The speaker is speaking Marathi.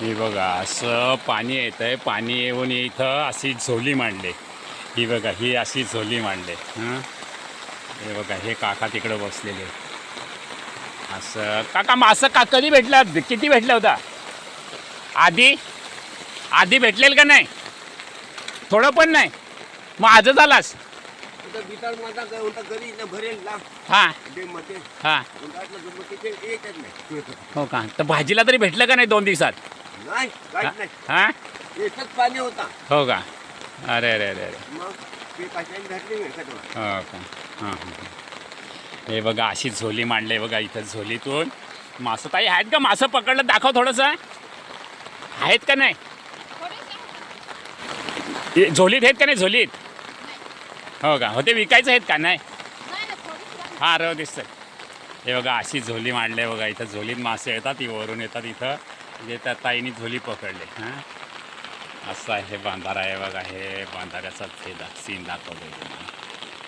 हे बघा असं पाणी येतं आहे. पाणी येऊन इथं अशी झोली मांडली. ही बघा ही अशी झोली मांडली. हां हे बघा हे काका तिकडे बसलेले. असं काका मासं कधी भेटला, किती भेटला होता आधी? आधी भेटलेल का नाही? थोडं पण नाही. मग आजच आलास? हां हां हो का? तर भाजीला तरी भेटलं का नाही 2 दिवसात? हां पाणी होता. हो का? अरे अरे अरे अरे मग ते पाण्याने घातली हो का? हां हां हे बघा अशी झोली मांडली बघा इथं. झोलीतून मासं ताई आहेत का? मासं पकडलं दाखव थोडंसं. आहेत का नाही? झोलीत आहेत का नाही? झोलीत हो का? हो ते विकायचं आहेत का नाही? हां रव दिसतं. हे बघा अशी झोली मांडली बघा इथं. झोलीत मासे येतात, वरून येतात इथं. म्हणजे त्या ताईनी झोली पकडले. हां असं आहे बांधारा आहे बघा. हे बांधाऱ्याचा सीन दाखवतो तुम्हाला.